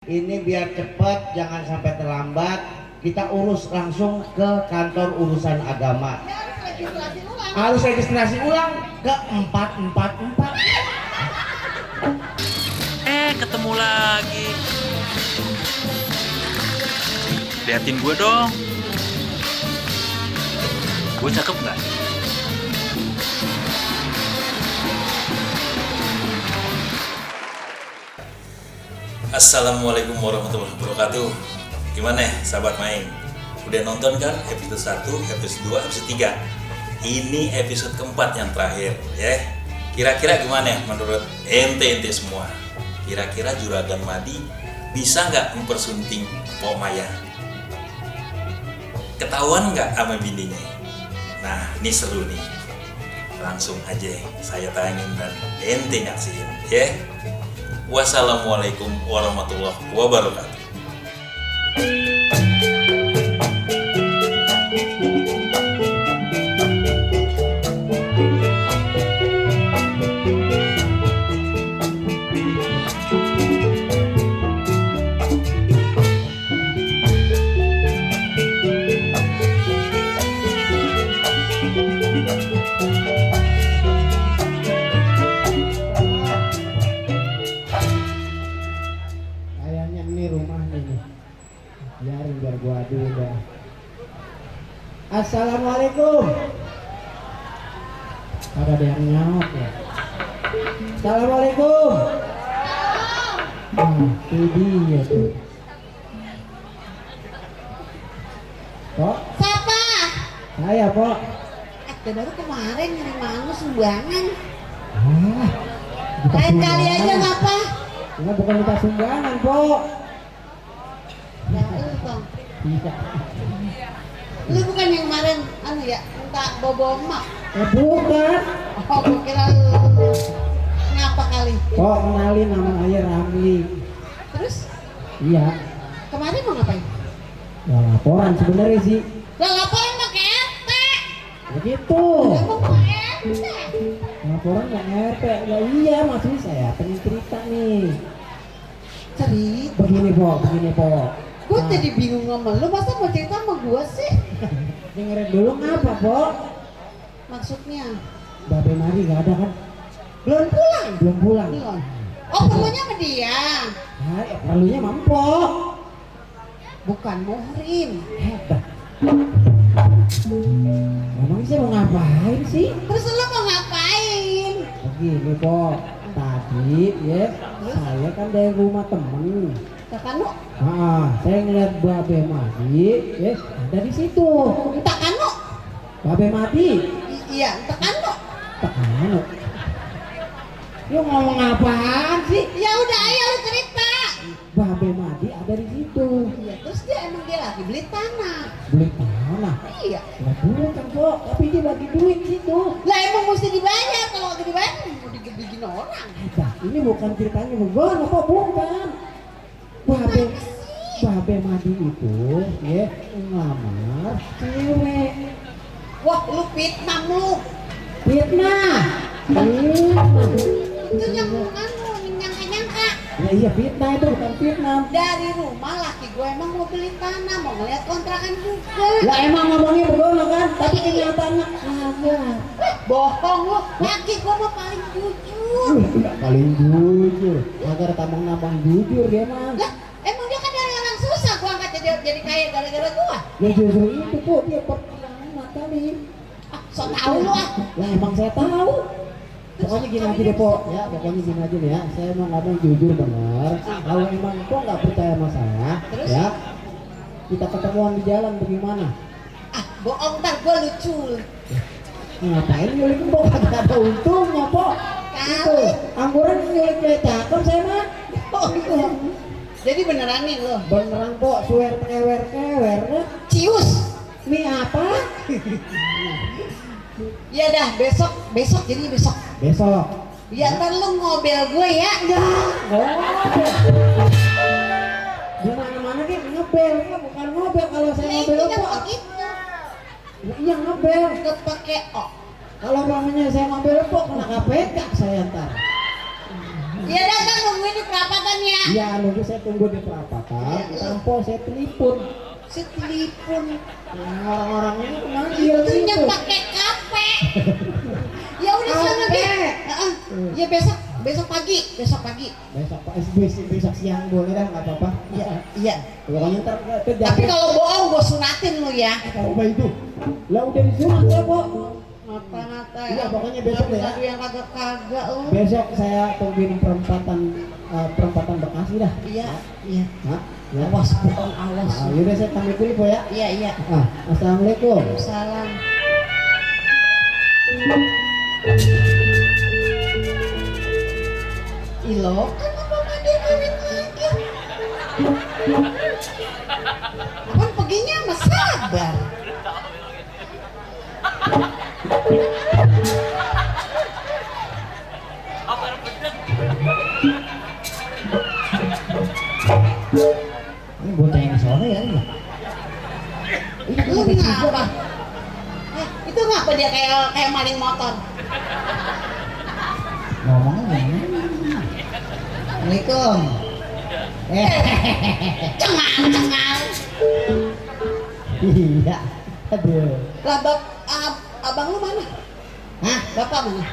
Ini biar cepat, jangan sampai terlambat. Kita urus langsung ke kantor urusan agama. Harus registrasi ulang ke 444. Ketemu lagi. Liatin gue dong. Gue cakep nggak? Assalamualaikum warahmatullahi wabarakatuh. Gimana sahabat main? Udah nonton kan episode 1, episode 2, episode 3? Ini episode keempat yang terakhir ya. Kira-kira gimana menurut ente semua? Kira-kira Juragan Madi bisa nggak mempersunting Pok Maya? Ketahuan nggak sama bininya? Nah, ini seru nih. Langsung aja saya tayangin dan ente nyaksiin ya. Wassalamualaikum warahmatullahi wabarakatuh. Biar gua adu dah. Assalamualaikum. Ada yang nyaut ya. Assalamualaikum. Itu dia tuh. Pok? Siapa? Saya, Pok. Baru kemarin nerima anu sumbangan. Lain kali aja ngapa? Enggak, bukan minta sumbangan, Pok. Ya lu Bang. Bisa. Lu bukan yang kemarin anu ya, minta bobo emak. Bukan. Oh, gua kira lu ngapa kali. Pok, kenalin nama saya Ramli. Terus Iya. kemarin mau ngapain? Ya laporan sebenarnya sih. Lah laporan pakai RT. Begitu. Emang mau RT? Laporan nggak RT. Ya iya, maksudnya saya pengen cerita nih. Cerita. Begini, Pok. Gua jadi bingung ngomong. Lu masa mau cerita sama gua sih? Dengerin dulu ngapa, Pok? Maksudnya Babe Mari nggak ada kan? belum pulang. Belum pulang. Belum. Oh, perlunya sama dia. Nah, perlunya mampok. Bukan Muhrim. Hebat. Emang saya mau ngapain sih? Terus lu mau ngapain? Begini, Pok. Tadi ya, saya kan dari rumah temen. Kakak lu? Saya ngeliat Babe Madi, ya ada di situ. Entah kanu? Babe Madi, Iya, entah kanu. tekan. Lu ngomong apaan sih? Ya udah, ayo lu cerita. Babe Madi ada di situ. Iya, terus dia lagi beli tanah. Beli tanah. Iya. Lah bukan, Pok, tapi dia bagi duit situ. Lah emang mesti dibayar, kalau nggak dibayar mau digigin orang. Nah, ini bukan ceritanya begono, Pok, bukan. Babe Madi itu ya ngelamar cewek. Wah, lu fitnah lu. Fitnah. Itu yang anu, nyangka-nyangka. Ya iya, fitnah itu bukan fitnah. Dari rumah laki gue emang mau beli tanah, mau ngeliat kontrakan juga. Lah emang ngomongnya begono kan, tapi kenyataannya kagak. Bohong lu, laki gue mah paling jujur. Enggak paling jujur, agar tambang-tambang jujur dia mah. Lah, emang dia kan dari orang susah, gua angkat jadi kaya gara-gara gua. Ya justru itu, Pok, dia pertama kali. So tau lu ah. Lah emang saya tahu. Pokoknya gini aja deh, Pok. Ya, pokoknya gini aja nih ya. Saya mau ngomong jujur bener. Kalau emang Pok nggak percaya sama saya, Terus? ya kita ketemuan di jalan bagaimana? Ah, bohong ntar gua lucu. Ngapain nyulik, Pok? Kagak ada untungnya, Pok. Itu angguran nyulik cakep saya mah. Oh, itu. Jadi beneran nih lo. Beneran, Pok, suwer kewer Cius. Ini apa? Ya dah, besok jadi besok. Besok. Ya ntar lu ngobel gue ya. Di mana-mana kan ngebel, bukan ngobel. Kalau saya ngobel, Ini kan Pok. begitu. Iya ngebel. Nggak pakai O. Kalau namanya saya ngobel, Pok, kena KPK saya ntar. Ya datang nungguin di perapatan ya. Iya, nunggu saya tunggu di perapatan. Tampol saya telepon. Setelipun. Nah, orang-orang ini manggil Itu yang gitu. pakai kape. Ya udah sana Kape. deh. Ya besok pagi. Besok besok siang boleh dah, nggak apa-apa. Iya. Pokoknya ntar kerja. Tapi kalau bohong gue sunatin lu ya. apa itu? Lah udah disunat ya, Bu. Mata-mata. Iya, pokoknya besok ya. Lagu yang kagak lu. Besok saya tungguin perempatan Bekasi dah. Iya. Hah? Ya. Awas bohong, awas. Ah, yaudah saya pamit dulu, Bu ya. Iya. Ah, assalamualaikum. Salam. Ilo, kenapa dia kawin lagi? Apaan perginya sama Sabar? Ini bocah yang sore ya, ini. Ini Lu habis ngapa? juga. Itu ngapa dia kayak maling motor? Ngomongnya gimana? Assalamualaikum. Cengang. Iya. Aduh. Lah abang lu mana? Hah? Bapak mana?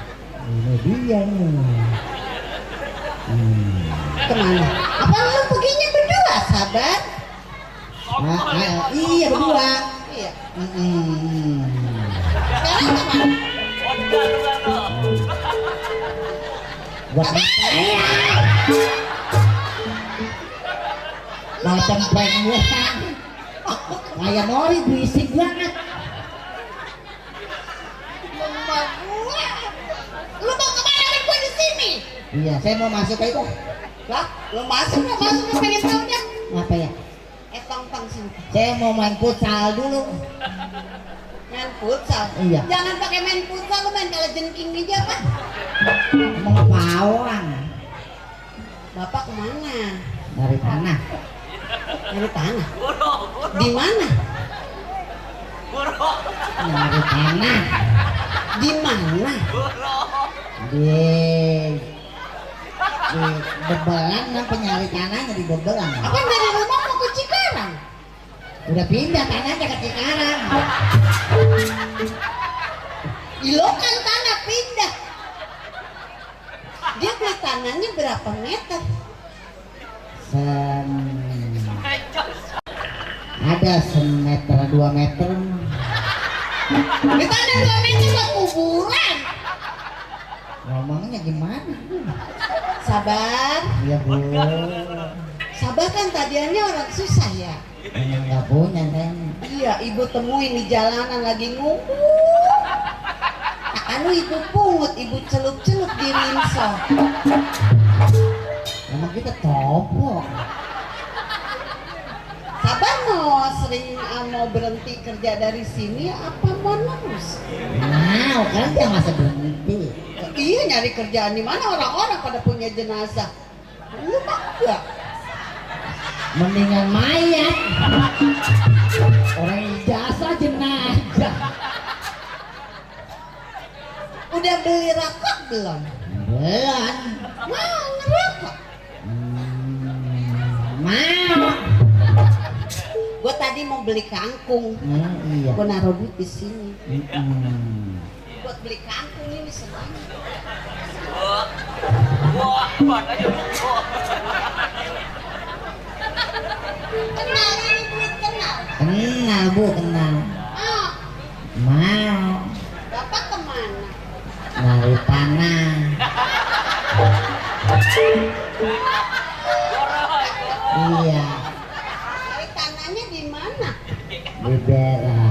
Ini dia nih. Kemana? Apa lu perginya berdua, Sabar? Iya berdua. Iya. Hmm. Sekarang kemana? Buat macam prank gue. Kayak Nori berisik banget. Lomba gua. Lu mau kemana kan gua di sini? Iya, saya mau masuk ke itu. Lah, lu masuk pengen tahu dah. Apa ya? Tong sini. Saya mau main futsal dulu. Main futsal. Iya. Jangan pakai main futsal, lu main kalajengking aja, Pak. Mau pawang Bapak kemana? dari tanah. Dari tanah. Di mana? Dari tanah. Di mana? Di Bebelan, kan penyari tanahnya di Bebelan. Apa dari rumah mau ke Cikarang? Udah pindah tanahnya ke Cikarang. Lo kan tanah pindah. Dia beli tanahnya berapa meter? Ada semeter 2 meter. Di tanah 2 meter buat kuburan. Ngomongnya gimana? Sabar. Iya Bu. Sabar kan tadiannya orang susah ya. Emang nggak punya saya. Iya, ibu temuin di jalanan lagi ngumpul. Anu ibu pungut, ibu celup-celup di rinso. Emang kita topo. Sabar mau berhenti kerja dari sini apa mau terus? Nah, kerja masa berhenti. Iya, nyari kerjaan di mana orang-orang pada punya jenazah. Lu mah enggak. Mendingan mayat. Orang ijazah jenazah. Udah beli rokok belum? Belum. Mau ngerokok? Mau. Gue tadi mau beli kangkung. Iya. Gue naruh duit di sini. Mm-mm. Buat beli kangkung ini senang. Kenal ini duit kenal. Kenal Bu, kenal. Ah, Mau. bapak kemana? Dari tanah. Iya. Dari tanahnya di mana? Di daerah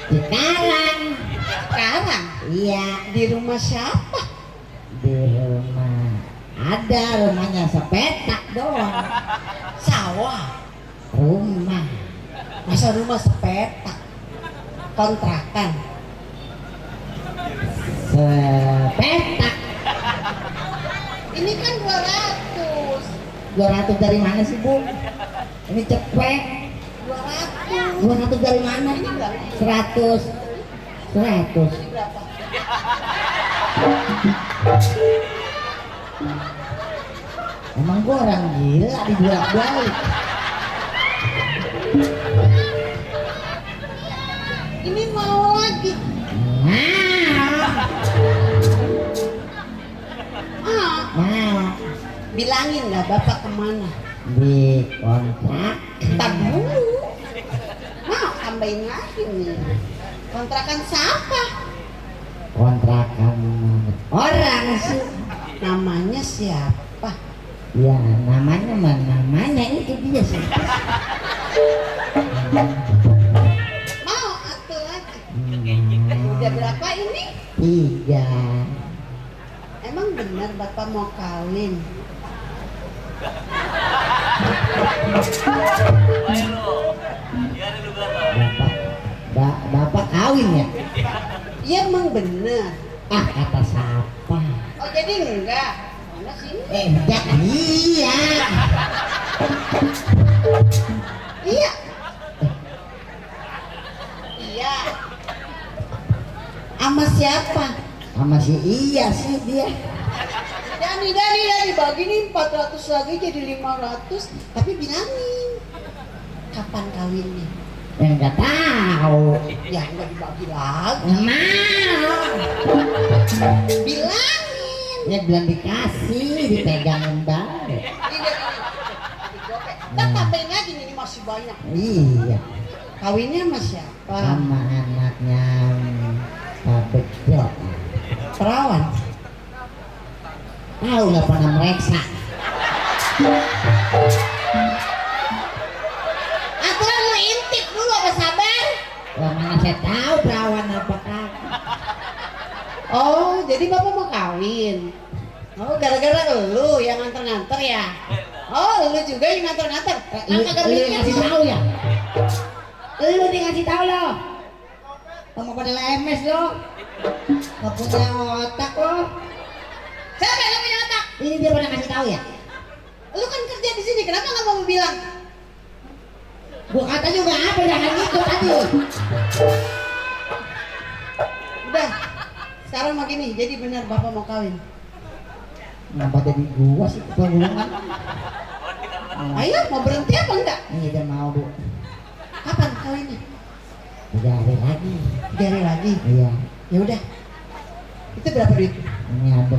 Cikarang. Sekarang Iya, di rumah siapa? di rumah ada rumahnya sepetak doang. Sawah. Rumah Masa rumah sepetak? Kontrakan. sepetak. Ini kan 200. 200 dari mana sih Bu? Ini cepet. 200. 200 dari mana? Ini berapa? 100. 100. Jadi berapa? Emang gua orang gila dibolak-balik. Ini mau lagi. Nah, Bilangin lah bapak kemana? di kontrak Tak dulu. Mau tambahin lagi nih. Kontrakan siapa? kontrakan orang sih. Namanya siapa? Ya namanya mah namanya itu dia sih. Mau atur lagi. Hmm, Udah berapa ini? 3. Emang benar bapak mau kawin? Bapak kawin ya? Iya emang benar. Ah kata siapa? Oh jadi enggak? Mana sini? Enggak, iya. Iya. Iya. Sama siapa? Sama si iya sih dia. Dani bagi nih 400 lagi jadi 500. Tapi bilangin kapan kawinnya? Enggak tahu. Ya enggak dibagi lagi. Mau. Bilangin. Ya belum dikasih, dipegangin baru. Ini. Ntar tambahin lagi nih, ini masih banyak. Iya. Kawinnya sama siapa? Sama anaknya Pak Bejo. Perawan. Tahu nggak pernah mereksa. Aturan lu intip dulu apa sabar? Lah mana saya tahu perawan apa kagak. Oh, jadi bapak mau kawin. Oh, gara-gara lu yang nganter-nganter ya? Oh, lu juga yang nganter-nganter. Lu Kagak lu mikir ngasih lu. tahu ya? Lu dikasih tahu lo. Kamu pada lemes lo. Gak punya otak lo. Siapa yang punya otak? Ini dia pernah ngasih tahu ya? Lu kan kerja di sini, kenapa nggak mau bilang? Gua kata juga apa jangan ikut tadi. Udah, sekarang mau gini, jadi benar bapak mau kawin. Kenapa jadi gua sih kebingungan? Ayo, mau berhenti apa enggak? Ini dia mau bu. Kapan kawinnya? 3 hari lagi. 3 hari lagi. Iya. Ya udah. Itu berapa duit? Ini ada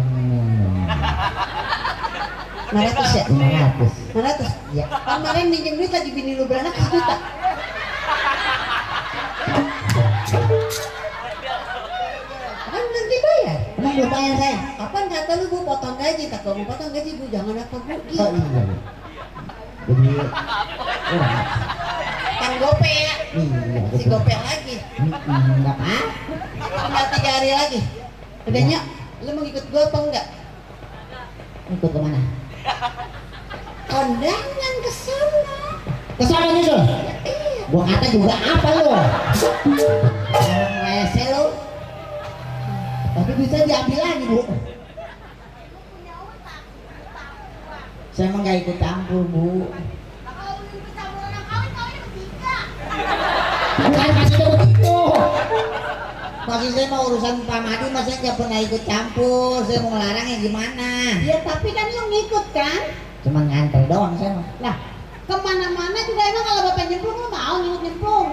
500 ya? 500. 500? Ya. Kemarin minjem duit lagi bini lu beranak 1 juta. Kan belum dibayar. Emang belum bayar saya? Kapan kata lu bu potong gaji? Tak mau potong gaji bu, jangan apa bu. Gitu. Oh iya. Jadi Kang gope ya. iya. Si gope lagi. Enggak apa? Tinggal 3 hari lagi. Udah Nyak, lu mau ikut gua apa enggak? Ikut kemana? Kondangan ke sana. Kesana nih lo. Gua kata juga apa lo? Orang rese lu. Tapi bisa diambil lagi bu. Saya emang gak ikut campur bu. Bukan maksudnya begitu. Maksud saya mau urusan Pak Madi, mas saya nggak pernah ikut campur. Saya mau ngelarangnya gimana? Ya tapi kan lu ngikut kan? Cuma nganter doang saya mah. Lah, kemana-mana juga emang kalau bapak nyemplung lu mau nyemplung.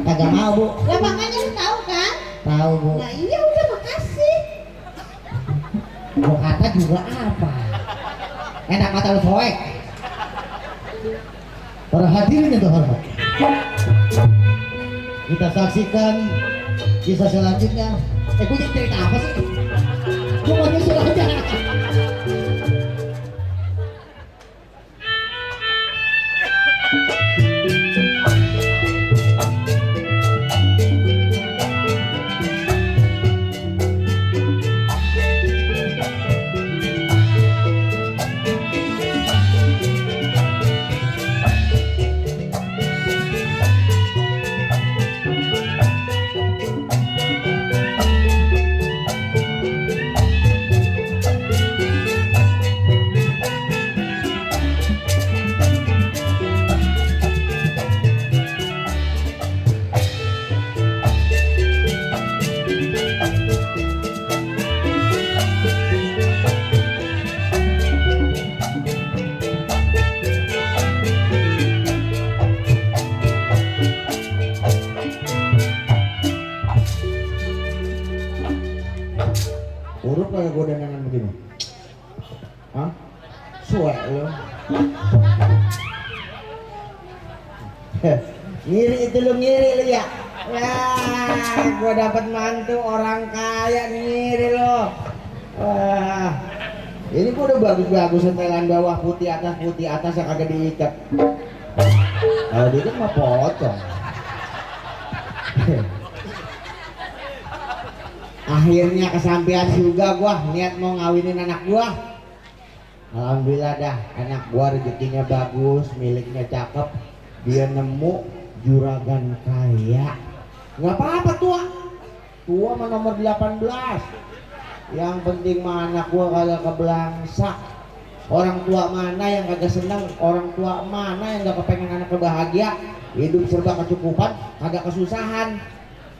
Kagak mau bu. Lah makanya lu tahu kan? Tahu bu. Nah iya udah makasih. Gua kata juga apa? Enak mata lu soek. Para hadirin yang terhormat, kita saksikan kisah selanjutnya. Gue jadi cerita apa sih? Gue mau nyusul aja. gua dandanan begini? Hah? Suwe lo. Ngiri itu lu ngiri lu ya. Wah, gua dapat mantu orang kaya ngiri lo. Wah. Ini gua udah bagus-bagus setelan bawah putih atas yang kagak diikat. Kalau diikat mah pocong. Akhirnya kesampaian juga gua niat mau ngawinin anak gua. Alhamdulillah dah, anak gua rezekinya bagus, miliknya cakep, dia nemu juragan kaya. Nggak apa-apa tua mah nomor 18. Yang penting mah anak gua kagak kebelangsak. Orang tua mana yang kagak seneng, orang tua mana yang gak kepengen anaknya bahagia, hidup serba kecukupan, kagak kesusahan.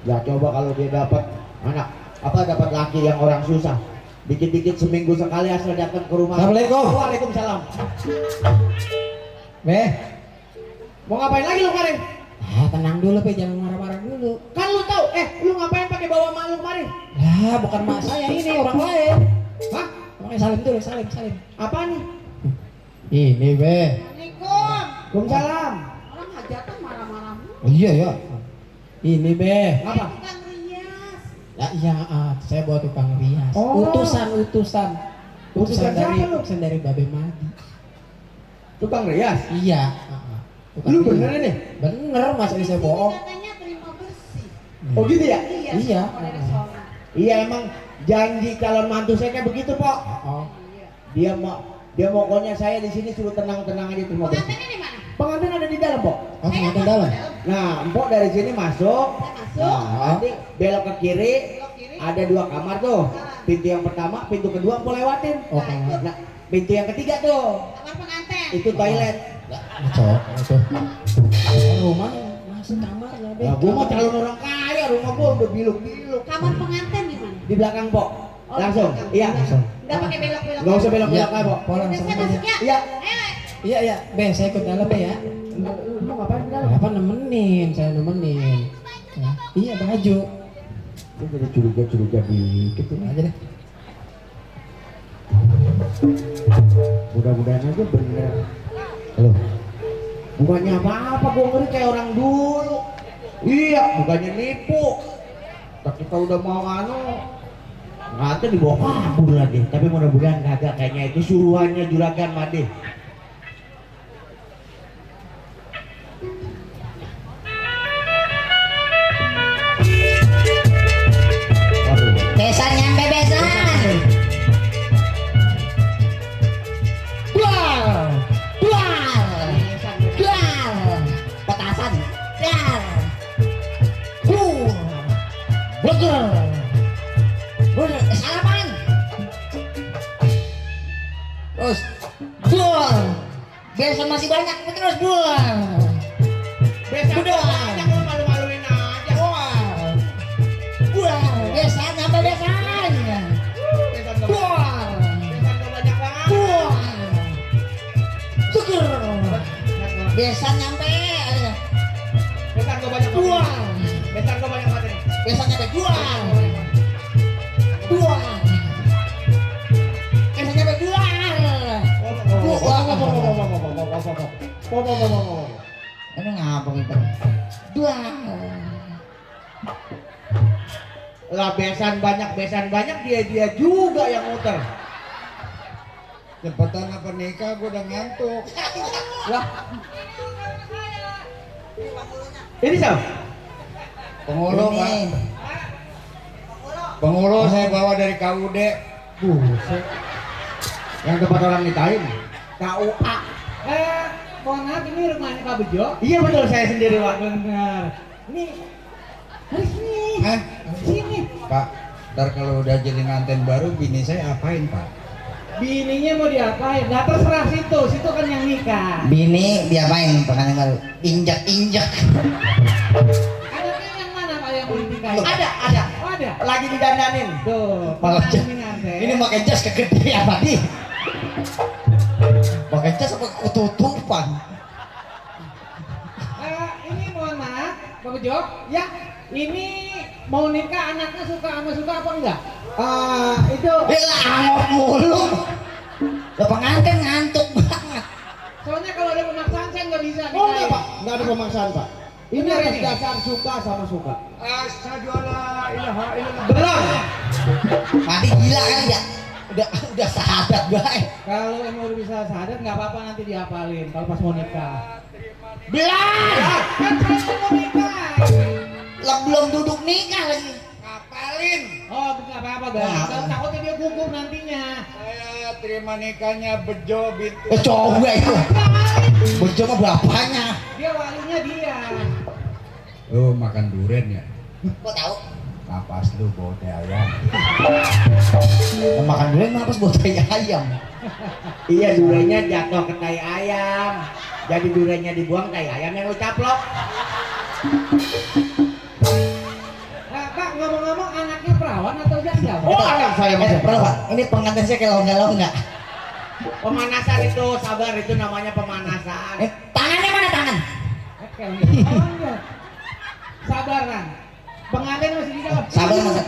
Ya coba kalau dia dapat anak dapat laki yang orang susah, dikit-dikit seminggu sekali asal datang ke rumah. Assalamualaikum. Waalaikumsalam. Be, Mau ngapain lagi lu kemarin? tenang dulu Be, jangan marah-marah dulu. Kan lu tahu, lu ngapain pakai bawa mak lu kemarin? Lah, bukan mak saya ini, orang lain. Hah? Makanya salim dulu, salim. Apa nih? Ini Be. Assalamualaikum. Waalaikumsalam. Orang hajatan marah-marah. Oh, iya ya. Ini Be. Apa? Tukang rias. Ya iya, saya bawa tukang rias. Oh. Utusan Utusan dari siapa lu? utusan dari Babe Madi. Tukang rias. Iya, tukang Lu rias. bener ini? Bener, masa ini saya bohong. Katanya terima bersih. Oh gitu ya? Iya. Kalau dari sekolah. Iya emang janji calon mantu saya kayak begitu, Pok. Oh. Dia pokoknya saya di sini suruh tenang-tenang aja terima kasih. Pengantinnya di mana? Pengantin ada di dalam, Pok. Oh, pengantin dalam. Nah, Empok dari sini masuk. Saya masuk. Nah, nanti belok ke kiri. Belok kiri. Ada 2 kamar tuh. Pintu yang pertama, pintu kedua Empok lewatin. Oh, kamar. Nah, pintu yang ketiga tuh. Kamar pengantin. Itu toilet. Cok, itu. Rumah masih kamar ya, Be. Nah, gua mah calon orang kaya, rumah gua udah biluk-biluk. Kamar pengantin di mana? Di belakang, Pok. Oh, Langsung. di belakang. Iya. Langsung. Enggak pakai belok-belok. Enggak usah belok-belok aja, Pok. Pulang Udah sama saya masuk aja. ya. Iya. Ayo. Iya, Be, saya ikut dalam Be ya. Lu ngapain di dalam? Apa nemenin, saya nemenin. Ya. Iya, baju. Gua jadi curiga dikit Itu ini. aja deh. Mudah-mudahan aja bener. Halo. Bukannya apa-apa, gua ngeri kayak orang dulu. Iya, bukannya nipu. Tak kita udah mau nanti dibawa kabur lagi. Tapi mudah-mudahan kagak, kayaknya itu suruhannya juragan Made. Waduh. Besan nyampe besan. Dual. Petasan. Dual. Burger. Sarapan. Terus dual. Besan masih banyak terus dual. Besok Udah. banyak lu malu-maluin aja. Dual. Besan nyampe besan. Besok gak Dual. banyak banget. Dual. Syukur. Besan nyampe. Besok gak banyak Dual. banget. Besok gak banyak banget. Besan nyampe dual. Dual. Besan nyampe dual. Ini ngapa kita? Dual. Lah besan banyak dia juga yang muter. Cepetan apa nikah, gua udah ngantuk. Lah. Ini siapa? Penghulu, Pak. Ini. Penghulu saya bawa dari KUD. Buset. Yang tempat orang nikahin. KUA. Mohon maaf, ini rumahnya Pak Bejo. Iya betul, saya sendiri, Pak. Benar. Ini harus nih. Hah? Sini. Pak, ntar kalau udah jadi nganten baru bini saya apain, Pak? Bininya mau diapain? Nah terserah situ kan yang nikah. Bini diapain pengen baru? Injak-injak. Anaknya yang mana Pak yang mau dinikahin? Ada. Oh ada. Lagi didandanin. Tuh. Malah pengantin. Ini pakai jas kegede apa nih? Pakai jas apa ketutupan? Ini mohon maaf, Pak Bejo. Ya, Ini mau nikah anaknya suka apa enggak? Itu Angok mulu. Lah pengantin ngantuk banget. soalnya kalau ada pemaksaan saya nggak bisa Oh enggak nikahin. Pak, enggak ada pemaksaan Pak. Ini Benar atas ini? dasar suka sama suka. Belum. Mati gila kan ya. Udah sahadat baik. Kalau emang udah bisa sadar nggak apa-apa nanti dihafalin kalau pas mau nikah. Belah. Kan saya mau nikah. Lah belum duduk nikah lagi. Ngapalin. Oh nggak apa-apa bang. Wah. Kalau takutnya dia gugup nantinya. Saya terima nikahnya Bejo bintu. Coba itu. Bejo mah bapaknya. Dia walinya dia. Lu makan durian ya? Kok tahu? Napas lu bau teh ayam. Mau makan durian kenapa buat tai ayam? Iya duriannya jatuh ke tai ayam. Jadi duriannya dibuang, tai ayam yang lu caplok. Nah, Pak ngomong-ngomong anaknya perawan atau janda? Pak? Oh anak saya masih Pak. Ini pengantin saya kayak longga-longga. Pemanasan itu, sabar itu namanya pemanasan. Tangannya mana tangan? Oke, oh iya. Sabaran. Pengantin masih di dalam. Sabar mas.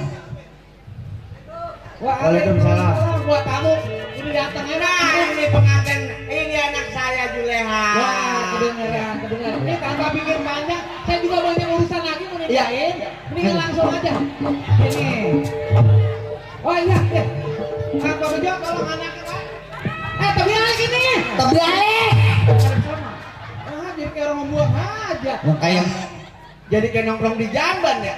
Waalaikumsalam. Buat tamu ini datang ya. Nah ini pengantin, ini anak saya Juleha. Wah, kedengeran. Ini tanpa pikir panjang, saya juga banyak urusan lagi mau nikahin. Mendingan langsung aja. Ini. Oh iya, iya. Pak Bejo tolong anaknya Pak. Tapi alik ini. Terbalik. Jadi kayak orang membuang aja. Yang kayak Jadi kayak nongkrong di jamban ya?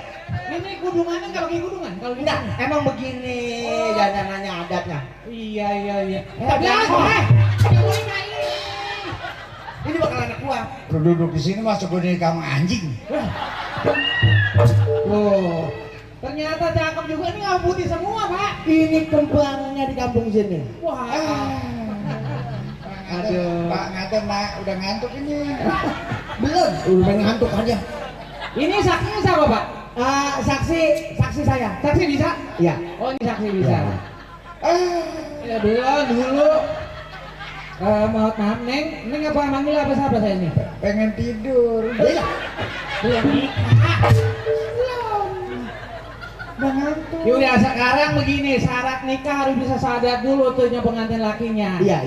Ini kudungannya nggak pakai kudungan kalau Enggak, emang begini dandanannya adatnya. Iya. Tapi Tapi apa? nggak boleh nikahin. Ini bakal anak gua. Lu duduk di sini masuk gue nikah sama anjing. Loh, ternyata cakep juga ini nggak putih semua Pak. Ini kembangnya di kampung sini. Wah. Aduh. Pak ngaten udah ngantuk ini. Belum, udah ngantuk aja. Ini saksinya siapa Pak? Saksi saya. Saksi bisa? Iya. Oh ini saksi bisa. Iya. Ya belum dulu. Maaf Neng. Neng apa manggil apa siapa saya ini? Pengen tidur. Iya. Belum nikah. Udah ngantuk. Ya udah sekarang begini, syarat nikah harus bisa sadar dulu tuh pengantin lakinya. Iya.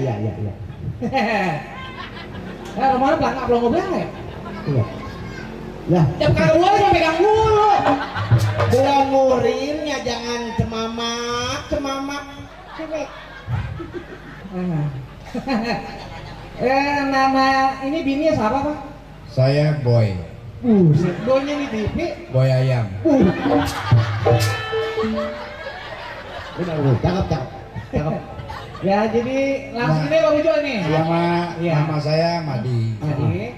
Rumahnya belakang belum ngobrol ya? Iya. Lah, Tiap kali boleh saya pegang dulu. glamurinnya jangan cemamak. Coba. Nama ini bininya siapa Pak? Saya Boy. Boynya di TV. Boy ayam. Benar, cakep. Ya jadi langsung deh Pak Bejo nih. Iya. Nama saya Madi. Adik.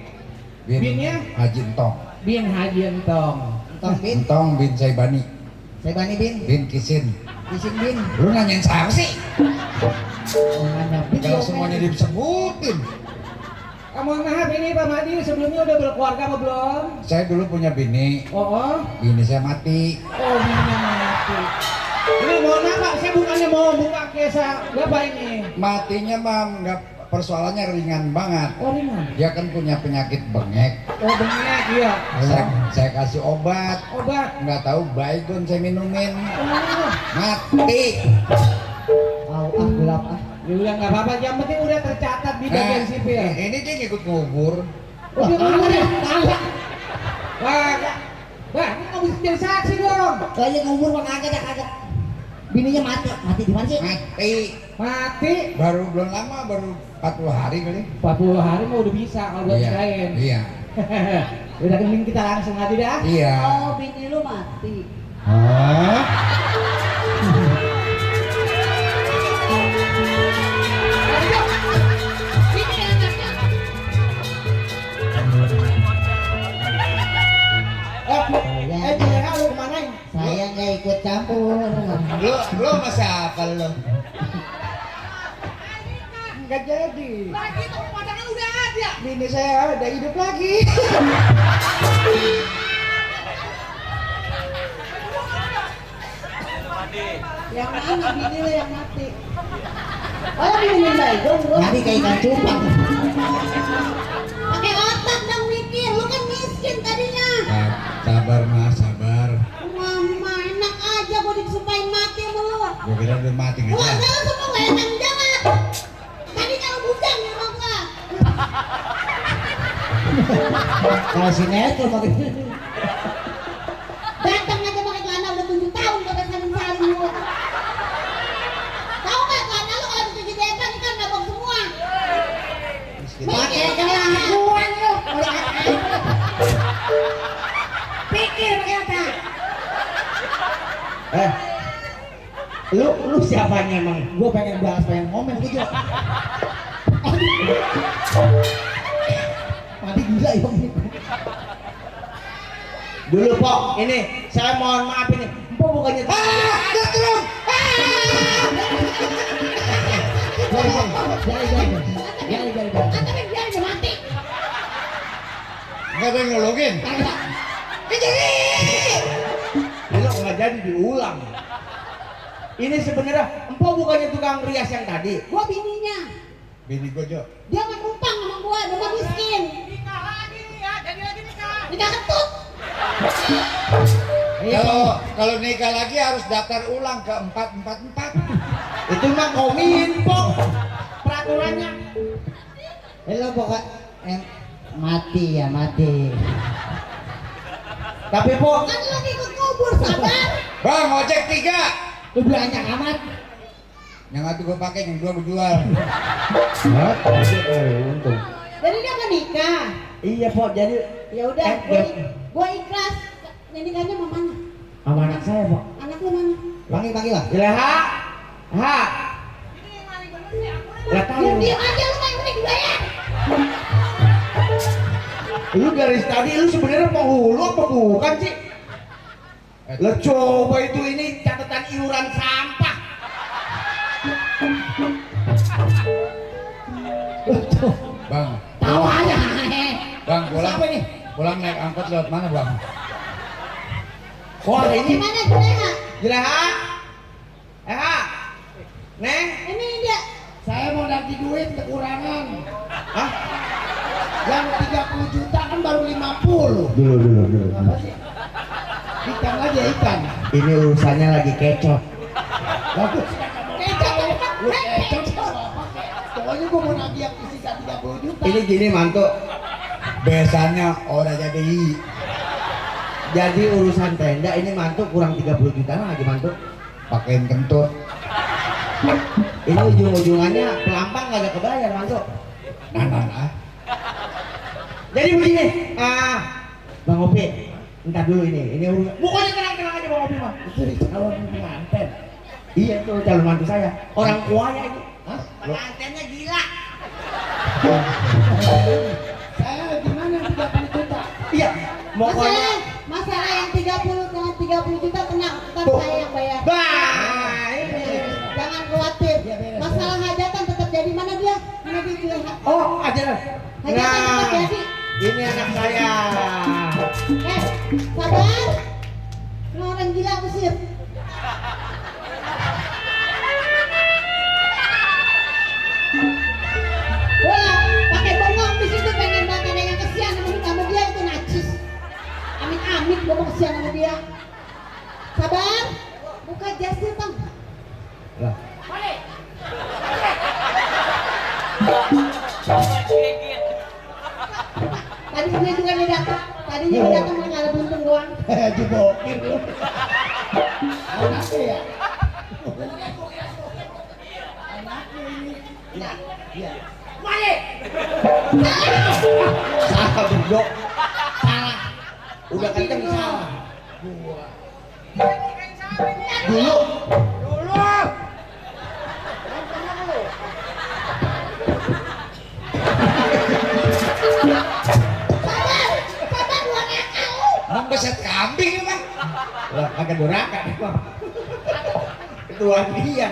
Binnya? Haji Entong. Bin Haji Entong. Tong bin. Entong bin Saibani. Saya bani bin. Bin Kisin. Isin bin. Lu nanyain siapa sih? Nanya bin. Kalau semuanya disebutin. Mohon maaf ini Pak Madi sebelumnya udah berkeluarga apa belum? Saya dulu punya bini. Oh. Bini saya mati. Oh bininya mati. Ini mohon maaf Pak, saya bukannya mau buka kisah Bapak ini. Matinya mah nggak, persoalannya ringan banget. Oh ringan. Dia kan punya penyakit bengek. Oh bengek iya. Saya kasih obat. Obat. Nggak tahu baygon saya minumin. Oh. Mati. Gelap ah. Ya udah nggak apa-apa, yang penting udah tercatat di bagian sipil. Ini dia ngikut ngubur. Udah mana? Wah, ini nggak bisa jadi saksi dong. Kayaknya ngumur mah kagak. Bininya mati. Mati di mana sih? Mati. Mati. Baru belum lama, baru 40 hari kali. 40 hari mah udah bisa kalau buat nikahin. Iya. Udah mending kita langsung aja dah. Iya. Oh, bini lu mati. Hah? Juleha lu kemana? Saya nggak ikut campur. Lu sama siapa lu? Enggak jadi. Lagi tuh pasangan udah ada. Bini saya ada hidup lagi. Yang mana bini lu yang mati? Oh, yang bini baygon lu. Tadi kayak ikan cupang. Pakai otak dong mikir, lu kan miskin tadinya. Sabar mas, sabar. Gua kira udah mati Gua aja. jalan sama gue yang tanggung jawab. Tadi kalau bujang di rumah gua. Kalau sinetron pakai Datang aja pakai celana udah 7 tahun pakai saling-saling lu. Tahu nggak celana lu kalau dicuci depan kan ngabok semua. pakai kelakuan lu. Pikir pakai otak. Lu siapanya emang? Gua pengen bahas, pengen komen gitu. Mati gila ya. Dulu Pok, ini saya mohon maaf ini. Empok bukannya Jari. Tapi dia udah mati. Enggak ada yang nolongin. Lu nggak jadi diulang. Ini sebenarnya empok bukannya tukang rias yang tadi. Gua bininya. Bini gua Jo. Dia nggak numpang sama gua, dia miskin. Nikah lagi nih ya, jadi lagi nikah. Nikah ketut. Kalau nikah lagi harus daftar ulang ke 444. Itu mah kominfo peraturannya. Lo pokok mati ya mati. Tapi Pok, Kan lu lagi ikut kubur, sabar. Bang, ojek 3. Lu banyak amat. Yang satu gua pakai, yang 2 gua jual. untung. Jadi dia nggak nikah. Iya Pok, jadi Ya udah, gua ikhlas. Yang nikahnya mamanya. sama anak saya Pok. Anak lu mana? Panggil lah. Gila ha. Gak tahu. Diam aja lu main udah dibayar. Lu dari tadi lu sebenarnya penghulu apa bukan sih? Lo coba itu ini catatan iuran sampah. Bang, Tahu aja. Bang pulang. Siapa ini? Pulang naik angkot lewat mana, Bang? Wah ini Gimana Juleha? gila ha. Ha. Neng, Ini dia. Saya mau ganti duit kekurangan. hah? Yang 30 juta kan baru 50. Dulu. Apa sih? Ikan aja ikan. Ini urusannya lagi kecot. Bagus. Kecap tempat. Lu kecap apa? Pokoknya gua mau nagih yang sisa 30 juta. Ini gini mantu. Biasanya orang Jadi urusan tenda ini mantu kurang 30 juta lagi mantu. pakein kentut. Ini ujung-ujungannya pelampang nggak ada kebayar mantu. Nah. Jadi begini, Bang Opi, entar dulu ini urusan. Bukannya tenang aja Bang Opi mah. Itu di calon pengantin. Iya tuh calon mantu saya, orang tuanya ini. Hah? Pengantinnya gila. Saya gimana yang 30 juta? Iya, pokoknya. Masalah yang 30 dengan 30 juta tenang, ntar Tuh. saya yang bayar. Bah, ini. Jangan khawatir. Ya, beres, Masalah hajatan tetap jadi mana dia? Mana dia Juleha? Oh, aja. Hajatan tetap jadi. Ini anak saya. Sabar. Ini orang gila kusir. Wah, pakai bongong di situ pengen banget ada yang kesian sama dia itu najis. Amit-amit gua mau kesian sama dia. Sabar. Buka jasnya, Bang. Lah. Tadi dia juga dia datang. Tadinya dia datang malah ada buntung doang. Dibokir lu. Anaknya ya. Anaknya ini. Iya. Salah bego. Salah. Udah kenceng salah. Dulu. Sabar gua nakal lu. Membeset kambing emang. Lah kagak duraka. Ketuaan dia.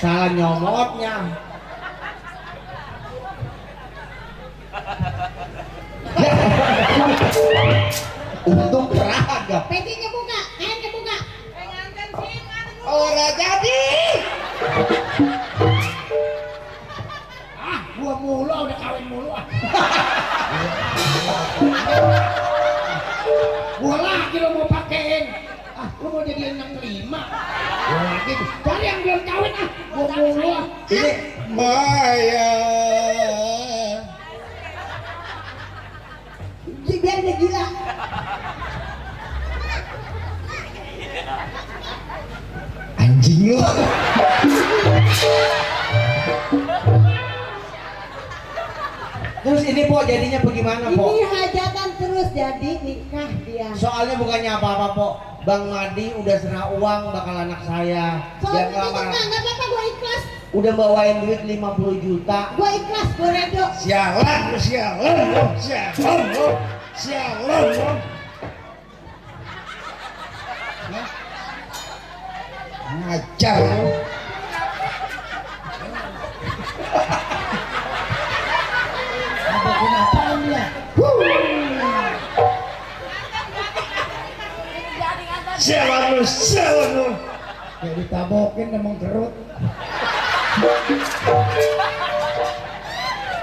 Salah nyomotnya. Untung beragam. Petinya buka, kainnya buka. Ora jadi. Gua mulu udah kawin mulu. Gua lagi lo mau pakein. Ah, lu mau jadiin yang 5. Gua lagi cari yang belum kawin ah. Gua mulu ah. Ini Maya. Biar dia gila. Anjing lu. terus ini po jadinya bagaimana po? Ini hajatan terus jadi nikah dia. Soalnya bukannya apa-apa po. Bang Madi udah serah uang bakal anak saya. Soalnya Dia itu ngelamar. mah nggak apa-apa, gue ikhlas. Udah bawain duit 50 juta. Gue ikhlas, gue redo. Sialan lu, sialan lu, sialan lu, sialan lu. Ngajar lu. Apaan dia? Sialan lu, sialan lu. Kayak ditabokin emang kerut.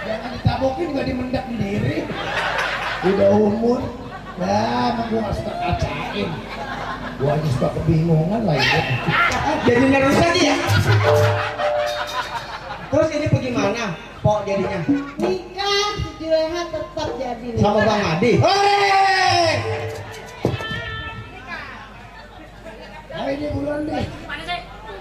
Jangan ditabokin juga dimendak sendiri. Udah umur. Nah, emang gua gak suka kacain. Gua aja suka kebingungan lah itu. Jadi nerus aja ya. Terus ini bagaimana po jadinya? Nikah si Juleha tetap jadi nikah. Sama Bang Madi. Hei! Ayo ini bulan deh.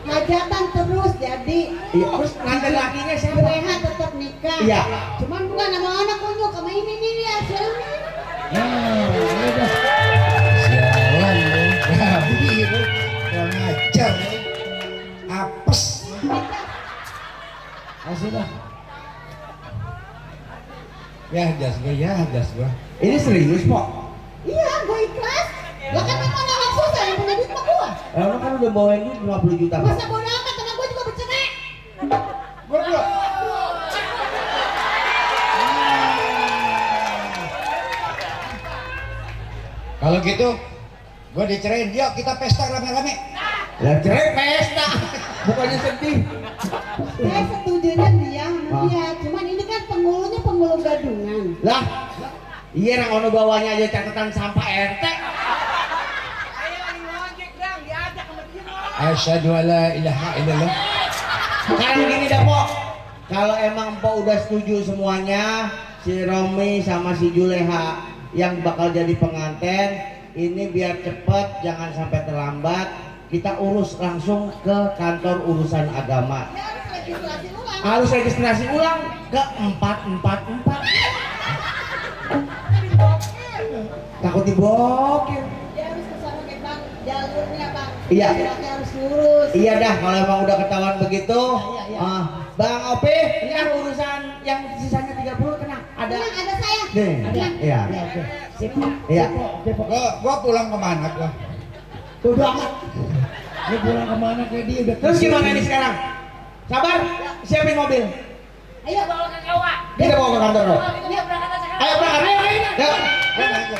Hajatan terus jadi. Iya, terus nganter lakinya siapa? Juleha tetap nikah. Iya. Cuman bukan sama anak kunyuk sama ini nih dia. Nah, udah. Sialan lu, babi lu. Kurang ngajar lu. Apes. Kasih dah. Ya gas gua, ya gas gua. Ini serius po. Iya, gue ikhlas. Lah kan memang orang susah yang punya duit mah gue. Lo kan udah bawain duit 50 juta po. Masa bodo amat karena gue juga bercerai. Gua dulu. Kalau gitu, gua dicerain. Yuk kita pesta rame-rame. Lah cerai pesta. Bukannya sedih. Saya setujunya dia sama Ah. dia. Cuman ini kan penghulunya penghulu gadungan. Lah, iya orang ono bawanya aja catatan sampah RT. Asyhadu alla ilaha illallah. Sekarang gini dah po. Kalau emang po udah setuju semuanya, si Romi sama si Juleha yang bakal jadi pengantin, ini biar cepet, jangan sampai terlambat. Kita urus langsung ke kantor urusan agama. Dia harus legislasi ulang. Harus registrasi ulang ke 444. Takut diblokir. Dia harus kesana ke bang. Jalurnya bang. Iya. Suratnya harus lurus. Iya dah, kalau emang udah ketahuan begitu, Iya. Bang Opi, ini kan urusan yang sisanya 30 tenang. Ada. Tenang, ada saya. Nih, Tenang. iya. Ya, oke. Sip. Iya. Gua pulang kemana gua? Bodo amat. Lu pulang kemana kayak dia udah. Terus gimana nih sekarang? Sabar, siapin mobil. Ayo bawa ke kawah. Kita bawa ke kantor lo. Ayo berangkat sekarang. Ayo berangkat. Ayo.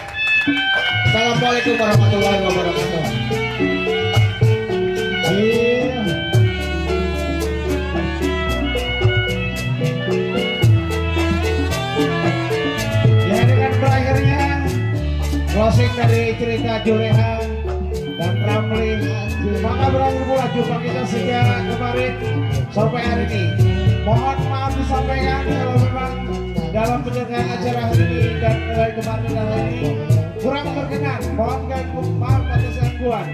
Assalamualaikum warahmatullahi wabarakatuh. Iya. Ya ini kan berakhirnya closing dari cerita Juleha dan Ramli. Maka berakhir pula jumpa kita sejak kemarin sampai hari ini. Mohon maaf disampaikan kalau memang dalam penyelenggaraan acara hari ini dan dari kemarin dan hari ini kurang berkenan. Mohonkan maaf atas gangguan.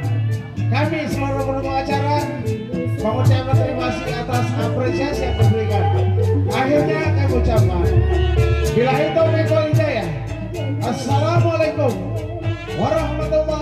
Kami seluruh pendukung acara mengucapkan terima kasih atas apresiasi yang diberikan. Akhirnya kami ucapkan bila itu hidayah. Assalamualaikum warahmatullahi